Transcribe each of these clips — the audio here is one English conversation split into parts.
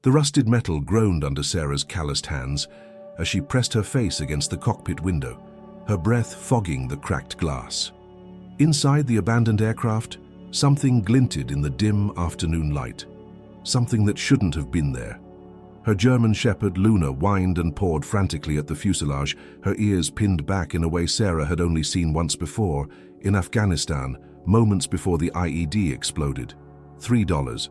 The rusted metal groaned under Sarah's calloused hands as she pressed her face against the cockpit window, her breath fogging the cracked glass. Inside the abandoned aircraft, something glinted in the dim afternoon light, something that shouldn't have been there. Her German shepherd, Luna, whined and pawed frantically at the fuselage, her ears pinned back in a way Sarah had only seen once before, in Afghanistan, moments before the IED exploded. $3.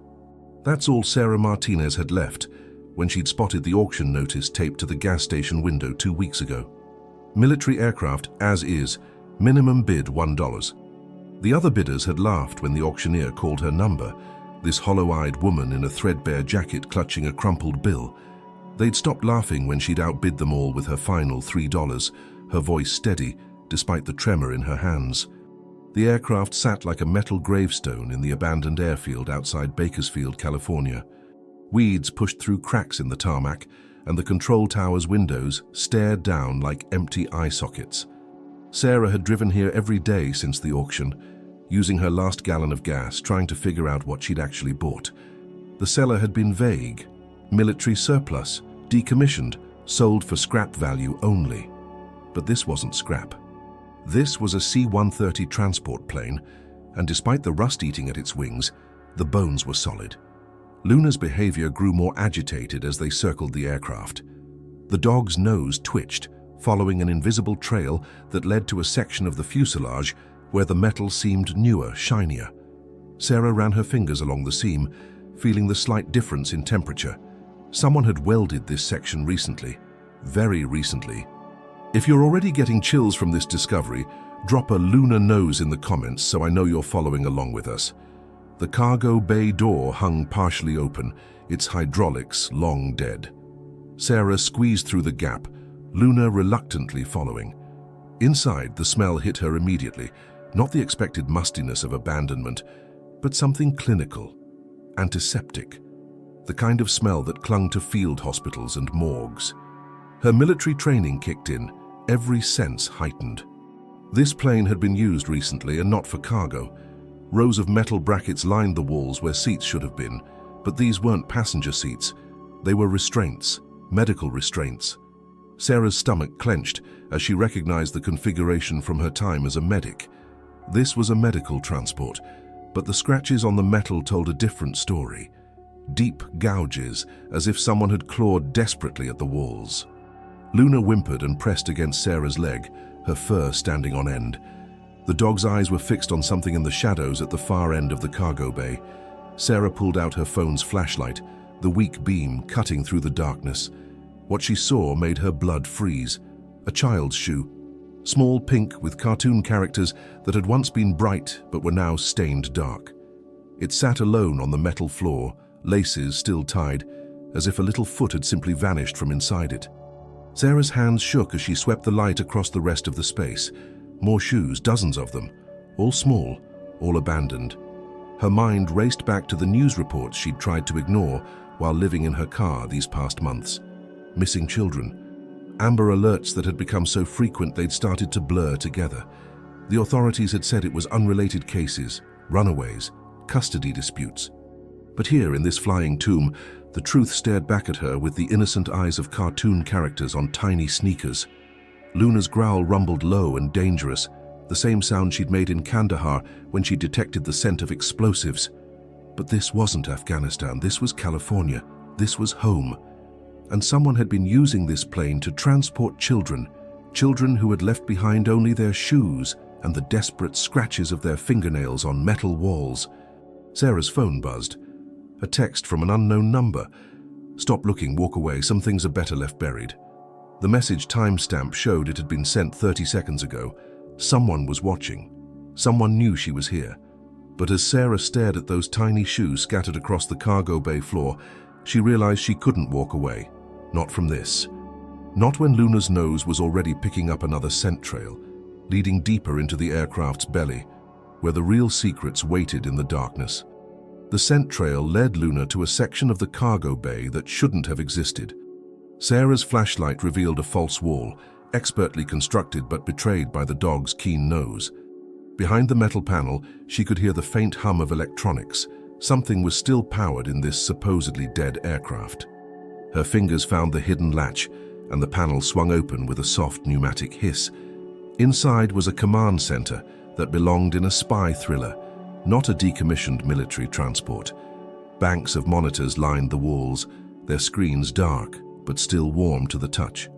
That's all Sarah Martinez had left when she'd spotted the auction notice taped to the gas station window 2 weeks ago. Military aircraft, as is, minimum bid $1. The other bidders had laughed when the auctioneer called her number, this hollow-eyed woman in a threadbare jacket clutching a crumpled bill. They'd stopped laughing when she'd outbid them all with her final $3, her voice steady despite the tremor in her hands. The aircraft sat like a metal gravestone in the abandoned airfield outside Bakersfield, California. Weeds pushed through cracks in the tarmac, and the control tower's windows stared down like empty eye sockets. Sarah had driven here every day since the auction, using her last gallon of gas, trying to figure out what she'd actually bought. The seller had been vague: military surplus, decommissioned, sold for scrap value only. But this wasn't scrap. This was a C-130 transport plane, and despite the rust eating at its wings, the bones were solid. Luna's behavior grew more agitated as they circled the aircraft. The dog's nose twitched, following an invisible trail that led to a section of the fuselage where the metal seemed newer, shinier. Sarah ran her fingers along the seam, feeling the slight difference in temperature. Someone had welded this section recently, very recently. If you're already getting chills from this discovery, drop a Luna nose in the comments so I know you're following along with us. The cargo bay door hung partially open, its hydraulics long dead. Sarah squeezed through the gap, Luna reluctantly following. Inside, the smell hit her immediately, not the expected mustiness of abandonment, but something clinical, antiseptic, the kind of smell that clung to field hospitals and morgues. Her military training kicked in, every sense heightened. This plane had been used recently and not for cargo. Rows of metal brackets lined the walls where seats should have been, but these weren't passenger seats. They were restraints, medical restraints. Sarah's stomach clenched as she recognized the configuration from her time as a medic. This was a medical transport, but the scratches on the metal told a different story. Deep gouges, as if someone had clawed desperately at the walls. Luna whimpered and pressed against Sarah's leg, her fur standing on end. The dog's eyes were fixed on something in the shadows at the far end of the cargo bay. Sarah pulled out her phone's flashlight, the weak beam cutting through the darkness. What she saw made her blood freeze. A child's shoe. Small pink with cartoon characters that had once been bright but were now stained dark. It sat alone on the metal floor, laces still tied, as if a little foot had simply vanished from inside it. Sarah's hands shook as she swept the light across the rest of the space. More shoes, dozens of them, all small, all abandoned. Her mind raced back to the news reports she'd tried to ignore while living in her car these past months. Missing children. Amber alerts that had become so frequent they'd started to blur together. The authorities had said it was unrelated cases, runaways, custody disputes. But here in this flying tomb, the truth stared back at her with the innocent eyes of cartoon characters on tiny sneakers. Luna's growl rumbled low and dangerous, the same sound she'd made in Kandahar when she detected the scent of explosives. But this wasn't Afghanistan, this was California, this was home. And someone had been using this plane to transport children, children who had left behind only their shoes and the desperate scratches of their fingernails on metal walls. Sarah's phone buzzed. A text from an unknown number. "Stop looking, walk away, some things are better left buried." The message timestamp showed it had been sent 30 seconds ago. Someone was watching. Someone knew she was here. But as Sarah stared at those tiny shoes scattered across the cargo bay floor, she realized she couldn't walk away. Not from this. Not when Luna's nose was already picking up another scent trail, leading deeper into the aircraft's belly, where the real secrets waited in the darkness. The scent trail led Luna to a section of the cargo bay that shouldn't have existed. Sarah's flashlight revealed a false wall, expertly constructed but betrayed by the dog's keen nose. Behind the metal panel, she could hear the faint hum of electronics, something was still powered in this supposedly dead aircraft. Her fingers found the hidden latch, and the panel swung open with a soft pneumatic hiss. Inside was a command center that belonged in a spy thriller, not a decommissioned military transport. Banks of monitors lined the walls, their screens dark, but still warm to the touch.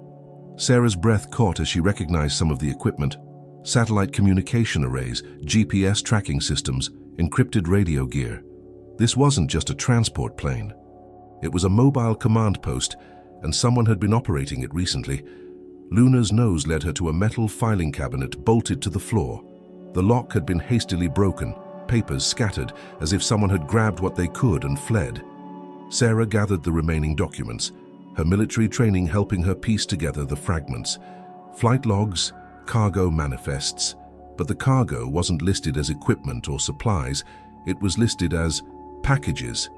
Sarah's breath caught as she recognized some of the equipment: satellite communication arrays, GPS tracking systems, encrypted radio gear. This wasn't just a transport plane. It was a mobile command post, and someone had been operating it recently. Luna's nose led her to a metal filing cabinet bolted to the floor. The lock had been hastily broken, papers scattered as if someone had grabbed what they could and fled. Sarah gathered the remaining documents, her military training helping her piece together the fragments. Flight logs, cargo manifests, but the cargo wasn't listed as equipment or supplies. It was listed as packages,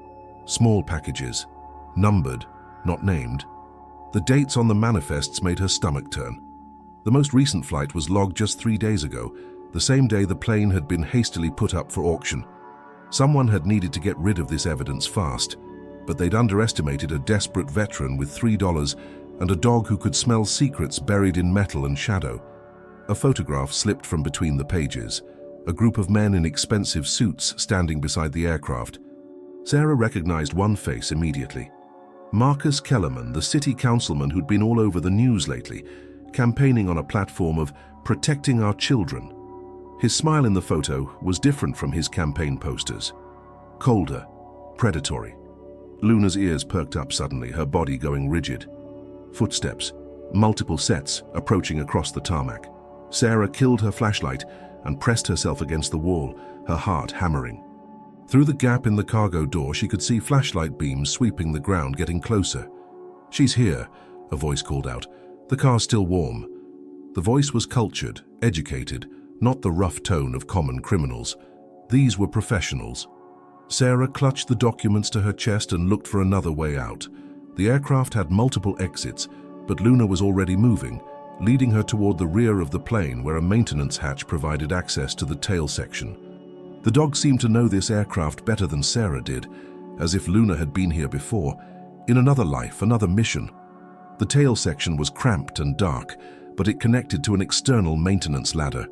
small packages, numbered, not named. The dates on the manifests made her stomach turn. The most recent flight was logged just 3 days ago, the same day the plane had been hastily put up for auction. Someone had needed to get rid of this evidence fast, but they'd underestimated a desperate veteran with $3 and a dog who could smell secrets buried in metal and shadow. A photograph slipped from between the pages, a group of men in expensive suits standing beside the aircraft. Sarah recognized one face immediately. Marcus Kellerman, the city councilman who'd been all over the news lately, campaigning on a platform of protecting our children. His smile in the photo was different from his campaign posters. Colder, predatory. Luna's ears perked up suddenly, her body going rigid. Footsteps, multiple sets, approaching across the tarmac. Sarah killed her flashlight and pressed herself against the wall, her heart hammering. Through the gap in the cargo door, she could see flashlight beams sweeping the ground, getting closer. "She's here," a voice called out. "The car's still warm." The voice was cultured, educated, not the rough tone of common criminals. These were professionals. Sarah clutched the documents to her chest and looked for another way out. The aircraft had multiple exits, but Luna was already moving, leading her toward the rear of the plane where a maintenance hatch provided access to the tail section. The dog seemed to know this aircraft better than Sarah did, as if Luna had been here before, in another life, another mission. The tail section was cramped and dark, but it connected to an external maintenance ladder.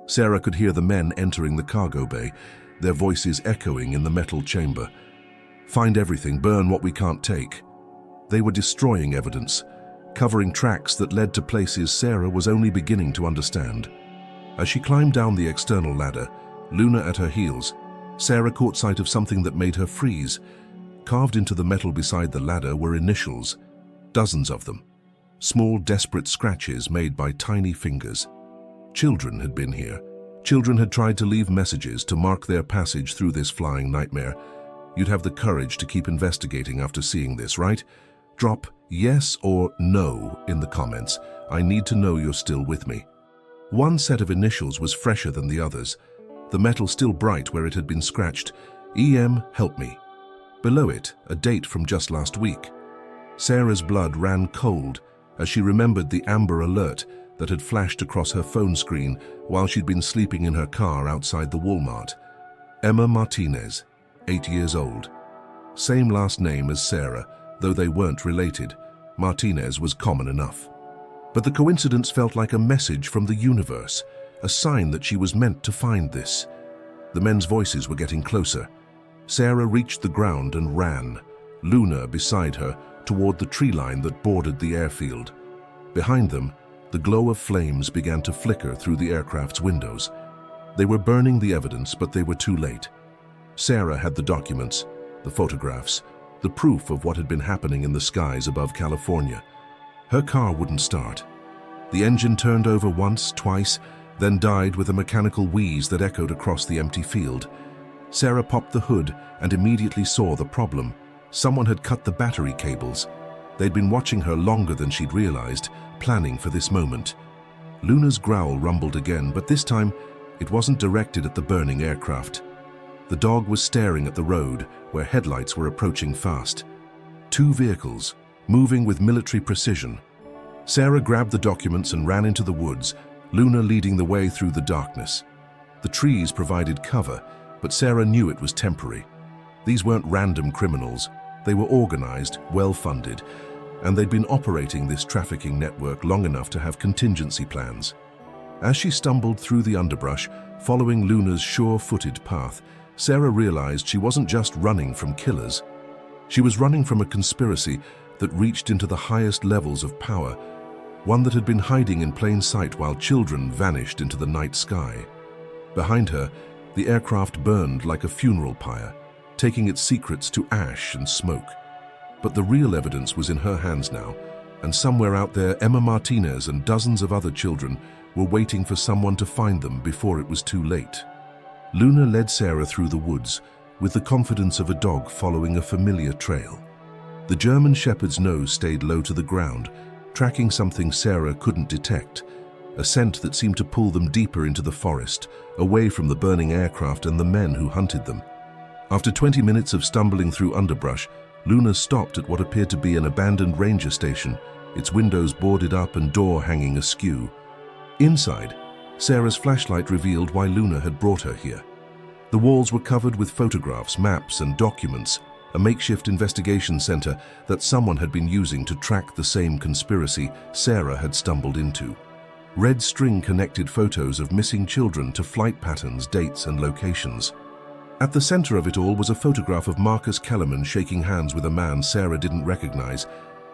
Sarah could hear the men entering the cargo bay, their voices echoing in the metal chamber. "Find everything, burn what we can't take." They were destroying evidence, covering tracks that led to places Sarah was only beginning to understand. As she climbed down the external ladder, Luna at her heels, Sarah caught sight of something that made her freeze. Carved into the metal beside the ladder were initials, dozens of them. Small, desperate scratches made by tiny fingers. Children had been here. Children had tried to leave messages to mark their passage through this flying nightmare. You'd have the courage to keep investigating after seeing this, right? Drop yes or no in the comments. I need to know you're still with me. One set of initials was fresher than the others, the metal still bright where it had been scratched. EM, help me. Below it, a date from just last week. Sarah's blood ran cold as she remembered the amber alert that had flashed across her phone screen while she'd been sleeping in her car outside the Walmart. Emma Martinez, 8 years old. Same last name as Sarah, though they weren't related. Martinez was common enough. But the coincidence felt like a message from the universe, a sign that she was meant to find this. The men's voices were getting closer. Sarah reached the ground and ran, Luna beside her, toward the tree line that bordered the airfield. Behind them, the glow of flames began to flicker through the aircraft's windows. They were burning the evidence, but they were too late. Sarah had the documents, the photographs, the proof of what had been happening in the skies above California. Her car wouldn't start. The engine turned over once, twice, then died with a mechanical wheeze that echoed across the empty field. Sarah popped the hood and immediately saw the problem. Someone had cut the battery cables. They'd been watching her longer than she'd realized, planning for this moment. Luna's growl rumbled again, but this time it wasn't directed at the burning aircraft. The dog was staring at the road, where headlights were approaching fast. 2 vehicles, moving with military precision. Sarah grabbed the documents and ran into the woods, Luna leading the way through the darkness. The trees provided cover, but Sarah knew it was temporary. These weren't random criminals. They were organized, well-funded, and they'd been operating this trafficking network long enough to have contingency plans. As she stumbled through the underbrush, following Luna's sure-footed path, Sarah realized she wasn't just running from killers. She was running from a conspiracy that reached into the highest levels of power, one that had been hiding in plain sight while children vanished into the night sky. Behind her, the aircraft burned like a funeral pyre, taking its secrets to ash and smoke. But the real evidence was in her hands now, and somewhere out there, Emma Martinez and dozens of other children were waiting for someone to find them before it was too late. Luna led Sarah through the woods with the confidence of a dog following a familiar trail. The German shepherd's nose stayed low to the ground, tracking something Sarah couldn't detect, a scent that seemed to pull them deeper into the forest, away from the burning aircraft and the men who hunted them. After 20 minutes of stumbling through underbrush, Luna stopped at what appeared to be an abandoned ranger station, its windows boarded up and door hanging askew. Inside, Sarah's flashlight revealed why Luna had brought her here. The walls were covered with photographs, maps, and documents, a makeshift investigation center that someone had been using to track the same conspiracy Sarah had stumbled into. Red string connected photos of missing children to flight patterns, dates, and locations. At the center of it all was a photograph of Marcus Kellerman shaking hands with a man Sarah didn't recognize,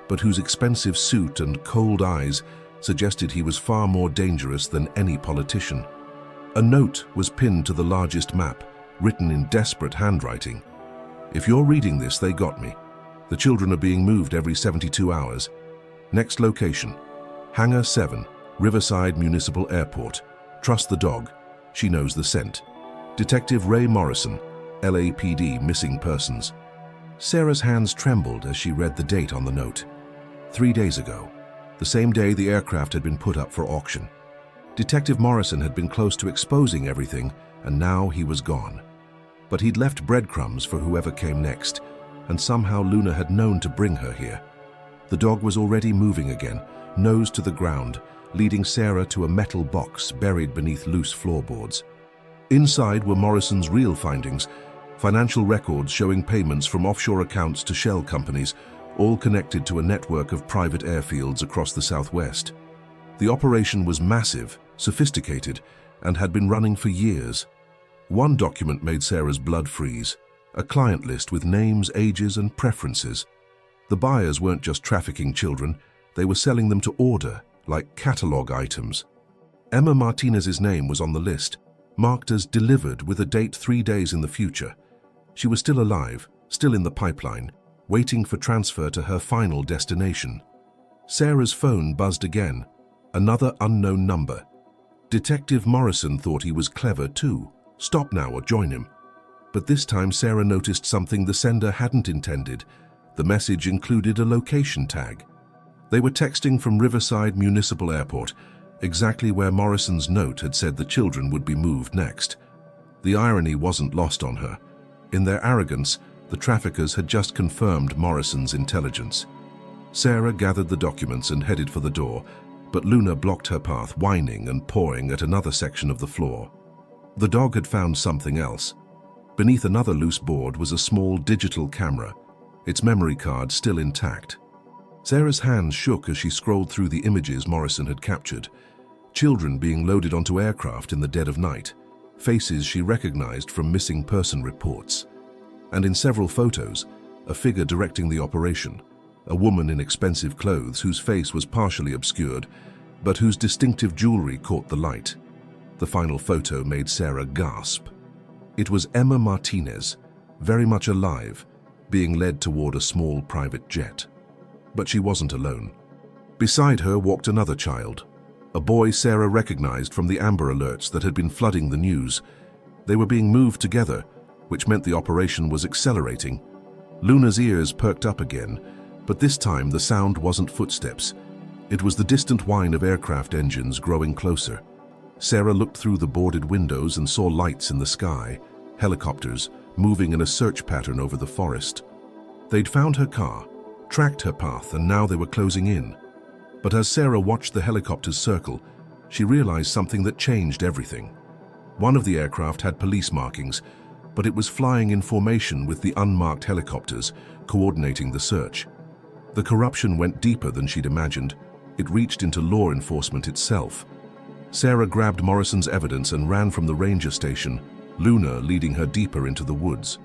but whose expensive suit and cold eyes suggested he was far more dangerous than any politician. A note was pinned to the largest map, written in desperate handwriting. "If you're reading this, they got me. The children are being moved every 72 hours. Next location, Hangar 7, Riverside Municipal Airport. Trust the dog. She knows the scent. Detective Ray Morrison, LAPD Missing Persons." Sarah's hands trembled as she read the date on the note. 3 days ago, the same day the aircraft had been put up for auction. Detective Morrison had been close to exposing everything, and now he was gone. But he'd left breadcrumbs for whoever came next, and somehow Luna had known to bring her here. The dog was already moving again, nose to the ground, leading Sarah to a metal box buried beneath loose floorboards. Inside were Morrison's real findings, financial records showing payments from offshore accounts to shell companies, all connected to a network of private airfields across the Southwest. The operation was massive, sophisticated, and had been running for years. One document made Sarah's blood freeze, a client list with names, ages, and preferences. The buyers weren't just trafficking children, they were selling them to order, like catalog items. Emma Martinez's name was on the list, marked as delivered with a date 3 days in the future. She was still alive, still in the pipeline, waiting for transfer to her final destination. Sarah's phone buzzed again, another unknown number. Detective Morrison thought he was clever too. Stop now or join him. But this time Sarah noticed something the sender hadn't intended. The message included a location tag. They were texting from Riverside Municipal Airport, exactly where Morrison's note had said the children would be moved next. The irony wasn't lost on her. In their arrogance, the traffickers had just confirmed Morrison's intelligence. Sarah gathered the documents and headed for the door, but Luna blocked her path, whining and pawing at another section of the floor. The dog had found something else. Beneath another loose board was a small digital camera, its memory card still intact. Sarah's hands shook as she scrolled through the images Morrison had captured. Children being loaded onto aircraft in the dead of night, faces she recognized from missing person reports. And in several photos, a figure directing the operation, a woman in expensive clothes whose face was partially obscured, but whose distinctive jewelry caught the light. The final photo made Sarah gasp. It was Emma Martinez, very much alive, being led toward a small private jet. But she wasn't alone. Beside her walked another child, a boy Sarah recognized from the Amber Alerts that had been flooding the news. They were being moved together, which meant the operation was accelerating. Luna's ears perked up again, but this time the sound wasn't footsteps. It was the distant whine of aircraft engines growing closer. Sarah looked through the boarded windows and saw lights in the sky, helicopters moving in a search pattern over the forest. They'd found her car, tracked her path, and now they were closing in. But as Sarah watched the helicopters circle, she realized something that changed everything. One of the aircraft had police markings, but it was flying in formation with the unmarked helicopters, coordinating the search. The corruption went deeper than she'd imagined. It reached into law enforcement itself. Sarah grabbed Morrison's evidence and ran from the ranger station, Luna leading her deeper into the woods.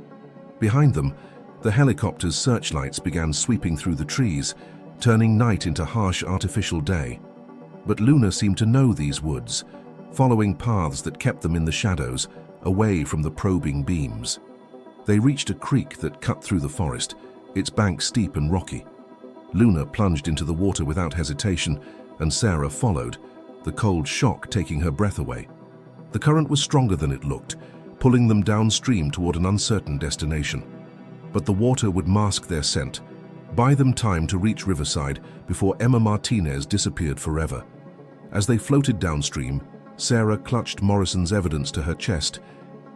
Behind them, the helicopter's searchlights began sweeping through the trees, turning night into harsh artificial day. But Luna seemed to know these woods, following paths that kept them in the shadows, away from the probing beams. They reached a creek that cut through the forest, its bank steep and rocky. Luna plunged into the water without hesitation, and Sarah followed, the cold shock taking her breath away. The current was stronger than it looked, pulling them downstream toward an uncertain destination. But the water would mask their scent, buy them time to reach Riverside before Emma Martinez disappeared forever. As they floated downstream, Sarah clutched Morrison's evidence to her chest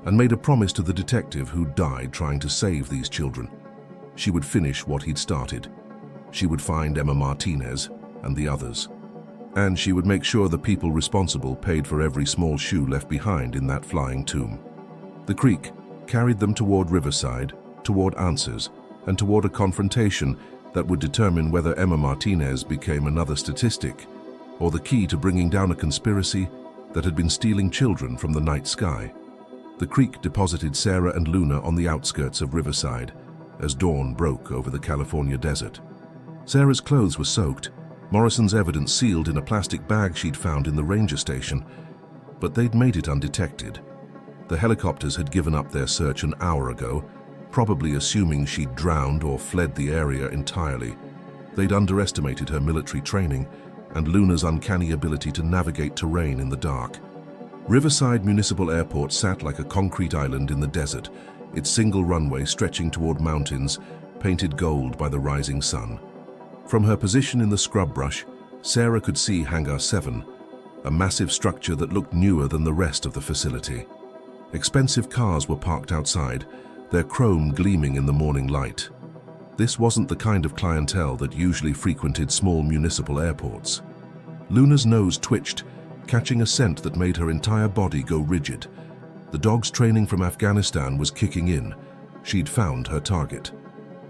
and made a promise to the detective who died trying to save these children. She would finish what he'd started. She would find Emma Martinez and the others. And she would make sure the people responsible paid for every small shoe left behind in that flying tomb. The creek carried them toward Riverside, toward answers, and toward a confrontation that would determine whether Emma Martinez became another statistic or the key to bringing down a conspiracy that had been stealing children from the night sky. The creek deposited Sarah and Luna on the outskirts of Riverside as dawn broke over the California desert. Sarah's clothes were soaked, Morrison's evidence sealed in a plastic bag she'd found in the ranger station, but they'd made it undetected. The helicopters had given up their search an hour ago, probably assuming she'd drowned or fled the area entirely. They'd underestimated her military training and Luna's uncanny ability to navigate terrain in the dark. Riverside Municipal Airport sat like a concrete island in the desert, its single runway stretching toward mountains, painted gold by the rising sun. From her position in the scrub brush, Sarah could see Hangar 7, a massive structure that looked newer than the rest of the facility. Expensive cars were parked outside, their chrome gleaming in the morning light. This wasn't the kind of clientele that usually frequented small municipal airports. Luna's nose twitched, catching a scent that made her entire body go rigid. The dog's training from Afghanistan was kicking in. She'd found her target.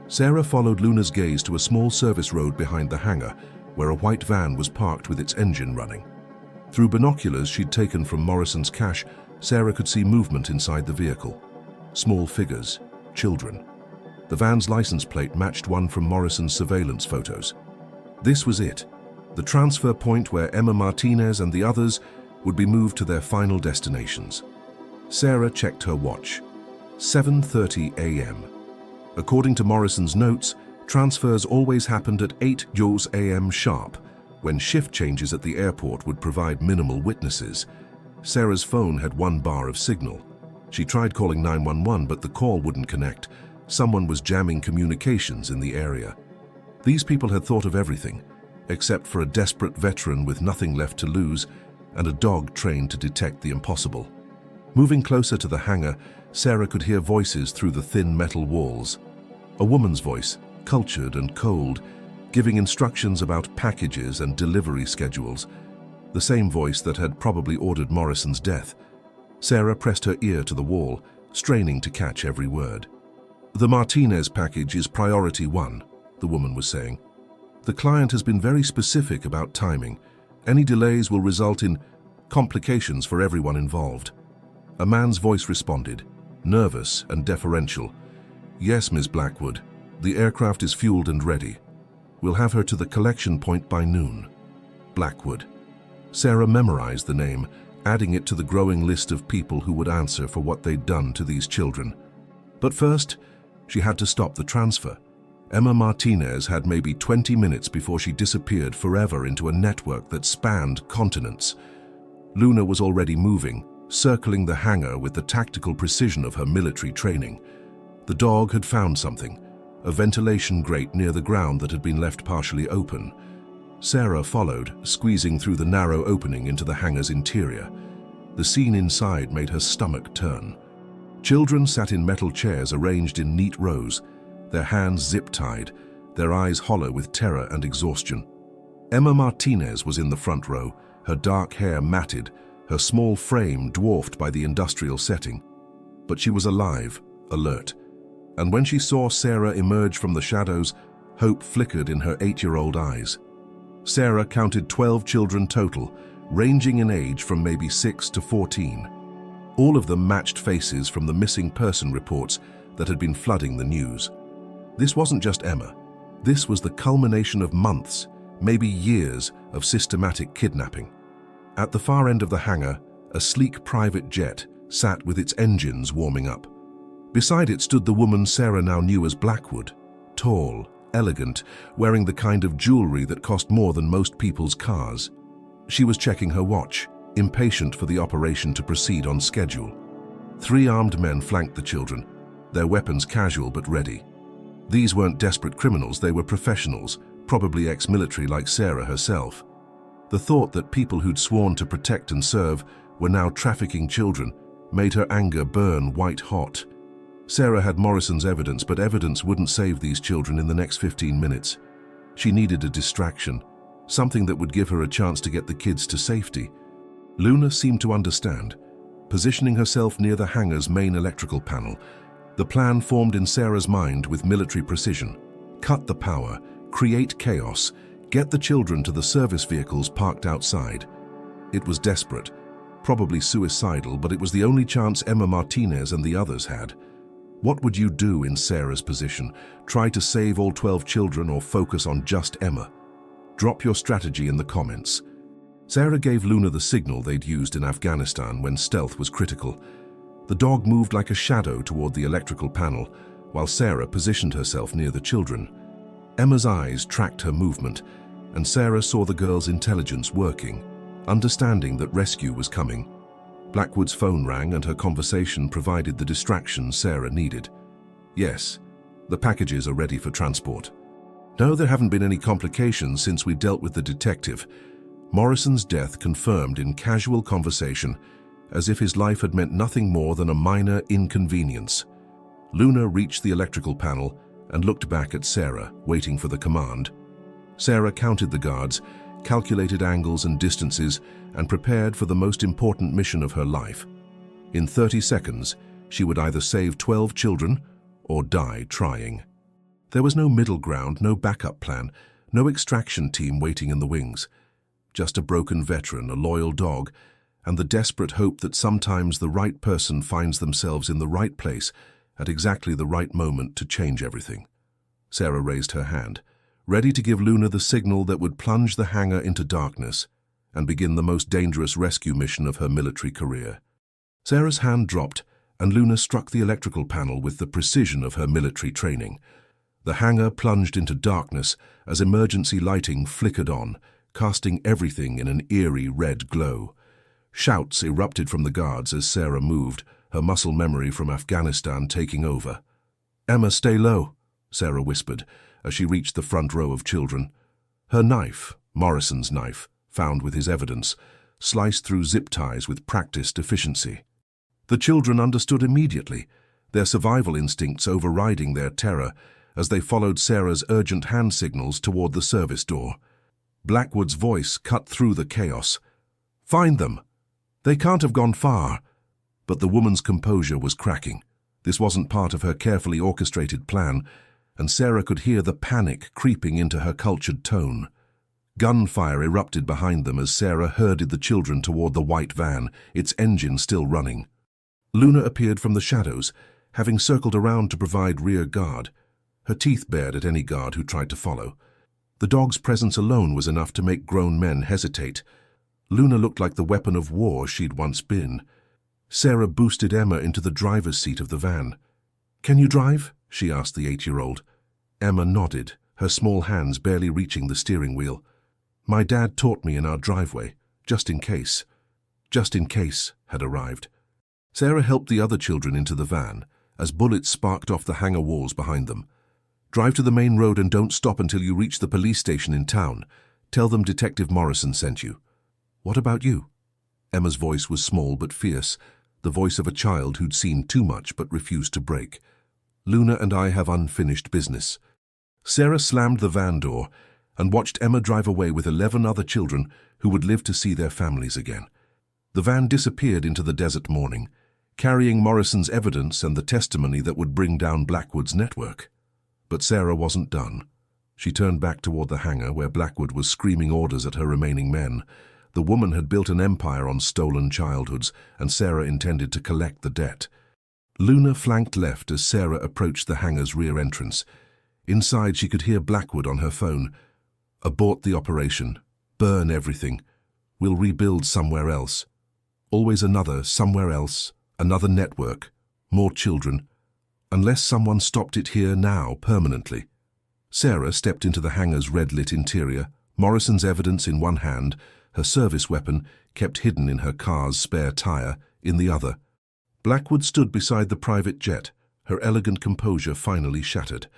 Sarah followed Luna's gaze to a small service road behind the hangar, where a white van was parked with its engine running. Through binoculars she'd taken from Morrison's cache, Sarah could see movement inside the vehicle. Small figures, children. The van's license plate matched one from Morrison's surveillance photos. This was it, the transfer point where Emma Martinez and the others would be moved to their final destinations. Sarah checked her watch. 7:30 a.m. According to Morrison's notes, transfers always happened at 8 a.m. sharp, when shift changes at the airport would provide minimal witnesses. Sarah's phone had one bar of signal. She tried calling 911, but the call wouldn't connect. Someone was jamming communications in the area. These people had thought of everything, except for a desperate veteran with nothing left to lose and a dog trained to detect the impossible. Moving closer to the hangar, Sarah could hear voices through the thin metal walls. A woman's voice, cultured and cold, giving instructions about packages and delivery schedules. The same voice that had probably ordered Morrison's death. Sarah pressed her ear to the wall, straining to catch every word. "The Martinez package is priority 1, the woman was saying. "The client has been very specific about timing. Any delays will result in complications for everyone involved." A man's voice responded, nervous and deferential. "Yes, Ms. Blackwood. The aircraft is fueled and ready. We'll have her to the collection point by noon." Blackwood. Sarah memorized the name, adding it to the growing list of people who would answer for what they'd done to these children. But first, she had to stop the transfer. Emma Martinez had maybe 20 minutes before she disappeared forever into a network that spanned continents. Luna was already moving, circling the hangar with the tactical precision of her military training. The dog had found something, a ventilation grate near the ground that had been left partially open. Sarah followed, squeezing through the narrow opening into the hangar's interior. The scene inside made her stomach turn. Children sat in metal chairs arranged in neat rows, their hands zip-tied, their eyes hollow with terror and exhaustion. Emma Martinez was in the front row, her dark hair matted, her small frame dwarfed by the industrial setting. but she was alive, alert. And when she saw Sarah emerge from the shadows, hope flickered in her 8-year-old eyes. Sarah counted 12 children total, ranging in age from maybe 6 to 14. All of them matched faces from the missing person reports that had been flooding the news. This wasn't just Emma. This was the culmination of months, maybe years, of systematic kidnapping. At the far end of the hangar, a sleek private jet sat with its engines warming up. Beside it stood the woman Sarah now knew as Blackwood, tall, elegant, wearing the kind of jewelry that cost more than most people's cars. She was checking her watch, impatient for the operation to proceed on schedule. 3 armed men flanked the children, their weapons casual but ready. These weren't desperate criminals, they were professionals, probably ex-military like Sarah herself. The thought that people who'd sworn to protect and serve were now trafficking children made her anger burn white hot. Sarah had Morrison's evidence, but evidence wouldn't save these children in the next 15 minutes. She needed a distraction, something that would give her a chance to get the kids to safety. Luna seemed to understand. Positioning herself near the hangar's main electrical panel, the plan formed in Sarah's mind with military precision. Cut the power, create chaos, get the children to the service vehicles parked outside. It was desperate, probably suicidal, but it was the only chance Emma Martinez and the others had. What would you do in Sarah's position? Try to save all 12 children or focus on just Emma? Drop your strategy in the comments. Sarah gave Luna the signal they'd used in Afghanistan when stealth was critical. The dog moved like a shadow toward the electrical panel, while Sarah positioned herself near the children. Emma's eyes tracked her movement, and Sarah saw the girl's intelligence working, understanding that rescue was coming. Blackwood's phone rang and her conversation provided the distraction Sarah needed. Yes, the packages are ready for transport. No, there haven't been any complications since we dealt with the detective. Morrison's death confirmed in casual conversation, as if his life had meant nothing more than a minor inconvenience. Luna reached the electrical panel and looked back at Sarah, waiting for the command. Sarah counted the guards, calculated angles and distances, and prepared for the most important mission of her life. In 30 seconds, she would either save 12 children or die trying. There was no middle ground, no backup plan, no extraction team waiting in the wings. Just a broken veteran, a loyal dog, and the desperate hope that sometimes the right person finds themselves in the right place at exactly the right moment to change everything. Sarah raised her hand, ready to give Luna the signal that would plunge the hangar into darkness and begin the most dangerous rescue mission of her military career. Sarah's hand dropped, and Luna struck the electrical panel with the precision of her military training. The hangar plunged into darkness as emergency lighting flickered on, casting everything in an eerie red glow. Shouts erupted from the guards as Sarah moved, her muscle memory from Afghanistan taking over. "Emma, stay low," Sarah whispered as she reached the front row of children. Her knife, Morrison's knife, found with his evidence, sliced through zip ties with practiced efficiency. The children understood immediately, their survival instincts overriding their terror as they followed Sarah's urgent hand signals toward the service door. Blackwood's voice cut through the chaos. "Find them! They can't have gone far." But the woman's composure was cracking. This wasn't part of her carefully orchestrated plan, and Sarah could hear the panic creeping into her cultured tone. Gunfire erupted behind them as Sarah herded the children toward the white van, its engine still running. Luna appeared from the shadows, having circled around to provide rear guard. Her teeth bared at any guard who tried to follow. The dog's presence alone was enough to make grown men hesitate. Luna looked like the weapon of war she'd once been. Sarah boosted Emma into the driver's seat of the van. "Can you drive?" she asked the 8-year-old. Emma nodded, her small hands barely reaching the steering wheel. "My dad taught me in our driveway, just in case." Just in case had arrived. Sarah helped the other children into the van as bullets sparked off the hangar walls behind them. "Drive to the main road and don't stop until you reach the police station in town. Tell them Detective Morrison sent you." "What about you?" Emma's voice was small but fierce, the voice of a child who'd seen too much but refused to break. "Luna and I have unfinished business." Sarah slammed the van door and watched Emma drive away with 11 other children who would live to see their families again. The van disappeared into the desert morning, carrying Morrison's evidence and the testimony that would bring down Blackwood's network. But Sarah wasn't done. She turned back toward the hangar where Blackwood was screaming orders at her remaining men. The woman had built an empire on stolen childhoods, and Sarah intended to collect the debt. Luna flanked left as Sarah approached the hangar's rear entrance. Inside, she could hear Blackwood on her phone. "Abort the operation. Burn everything. We'll rebuild somewhere else. Always another somewhere else, another network, more children. Unless someone stopped it here now, permanently." Sarah stepped into the hangar's red-lit interior, Morrison's evidence in one hand, her service weapon, kept hidden in her car's spare tire, in the other. Blackwood stood beside the private jet, her elegant composure finally shattered.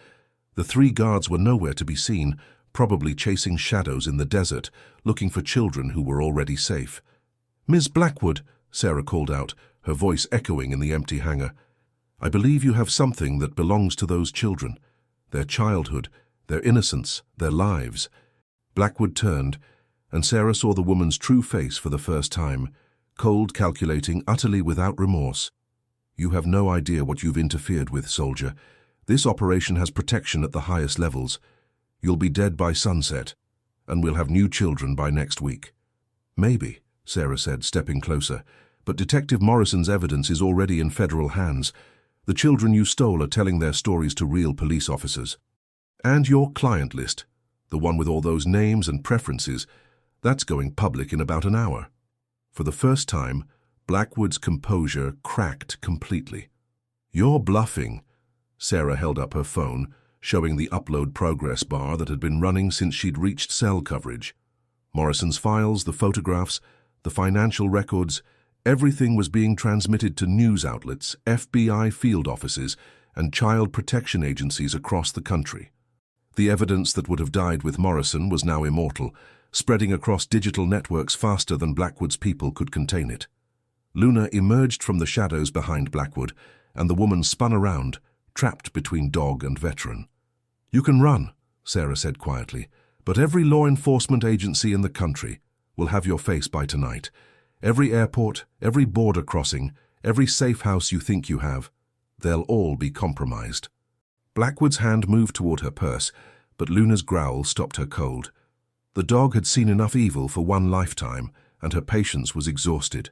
The three guards were nowhere to be seen, probably chasing shadows in the desert, looking for children who were already safe. "Ms. Blackwood," Sarah called out, her voice echoing in the empty hangar. "I believe you have something that belongs to those children. Their childhood, their innocence, their lives." Blackwood turned, and Sarah saw the woman's true face for the first time, cold, calculating, utterly without remorse. "You have no idea what you've interfered with, soldier. This operation has protection at the highest levels. You'll be dead by sunset, and we'll have new children by next week." "Maybe," Sarah said, stepping closer, "but Detective Morrison's evidence is already in federal hands. The children you stole are telling their stories to real police officers. And your client list, the one with all those names and preferences, that's going public in about an hour." For the first time, Blackwood's composure cracked completely. "You're bluffing." Sarah held up her phone, showing the upload progress bar that had been running since she'd reached cell coverage. Morrison's files, the photographs, the financial records, everything was being transmitted to news outlets, FBI field offices, and child protection agencies across the country. The evidence that would have died with Morrison was now immortal, spreading across digital networks faster than Blackwood's people could contain it. Luna emerged from the shadows behind Blackwood, and the woman spun around, trapped between dog and veteran. "You can run," Sarah said quietly, "but every law enforcement agency in the country will have your face by tonight. Every airport, every border crossing, every safe house you think you have, they'll all be compromised." Blackwood's hand moved toward her purse, but Luna's growl stopped her cold. The dog had seen enough evil for one lifetime, and her patience was exhausted.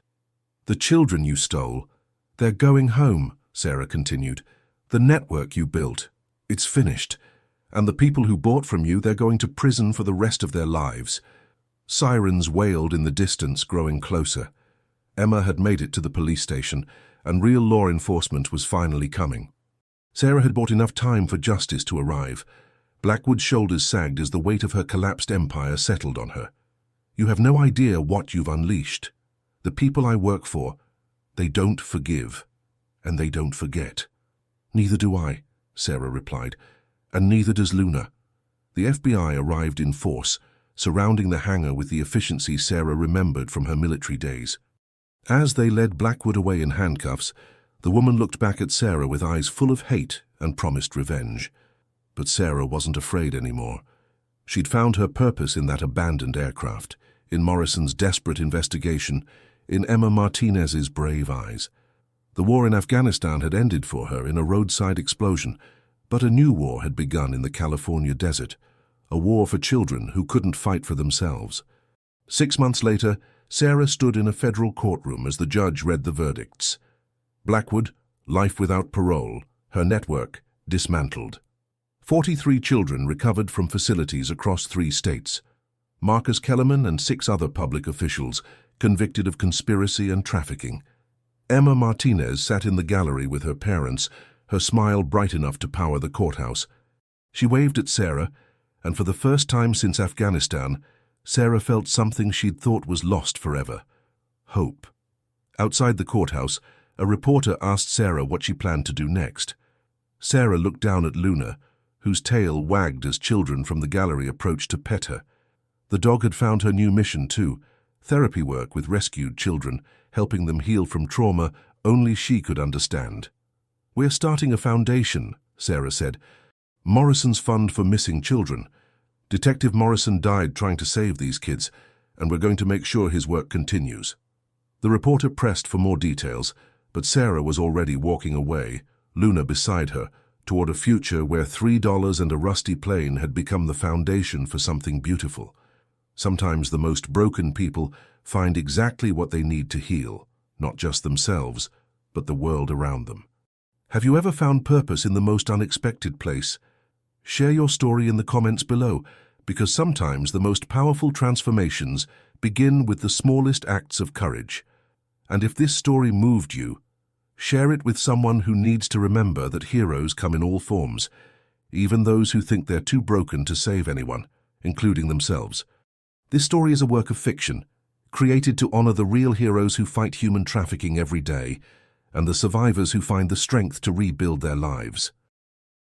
"The children you stole, they're going home," Sarah continued. "The network you built, it's finished. And the people who bought from you, they're going to prison for the rest of their lives." Sirens wailed in the distance, growing closer. Emma had made it to the police station, and real law enforcement was finally coming. Sarah had bought enough time for justice to arrive. Blackwood's shoulders sagged as the weight of her collapsed empire settled on her. "You have no idea what you've unleashed. The people I work for, they don't forgive, and they don't forget." "Neither do I," Sarah replied, "and neither does Luna." The FBI arrived in force, surrounding the hangar with the efficiency Sarah remembered from her military days. As they led Blackwood away in handcuffs, the woman looked back at Sarah with eyes full of hate and promised revenge. But Sarah wasn't afraid anymore. She'd found her purpose in that abandoned aircraft, in Morrison's desperate investigation, in Emma Martinez's brave eyes. The war in Afghanistan had ended for her in a roadside explosion, but a new war had begun in the California desert, a war for children who couldn't fight for themselves. 6 months later, Sarah stood in a federal courtroom as the judge read the verdicts. Blackwood, life without parole, her network dismantled. 43 children recovered from facilities across 3 states. Marcus Kellerman and 6 other public officials convicted of conspiracy and trafficking. Emma Martinez sat in the gallery with her parents, her smile bright enough to power the courthouse. She waved at Sarah, and for the first time since Afghanistan, Sarah felt something she'd thought was lost forever: hope. Outside the courthouse, a reporter asked Sarah what she planned to do next. Sarah looked down at Luna, whose tail wagged as children from the gallery approached to pet her. The dog had found her new mission too: therapy work with rescued children, helping them heal from trauma only she could understand. "We're starting a foundation," Sarah said. "Morrison's Fund for Missing Children. Detective Morrison died trying to save these kids, and we're going to make sure his work continues." The reporter pressed for more details, but Sarah was already walking away, Luna beside her, toward a future where $3 and a rusty plane had become the foundation for something beautiful. Sometimes the most broken people find exactly what they need to heal, not just themselves, but the world around them. Have you ever found purpose in the most unexpected place? Share your story in the comments below, because sometimes the most powerful transformations begin with the smallest acts of courage. And if this story moved you, share it with someone who needs to remember that heroes come in all forms, even those who think they're too broken to save anyone, including themselves. This story is a work of fiction, created to honor the real heroes who fight human trafficking every day, and the survivors who find the strength to rebuild their lives.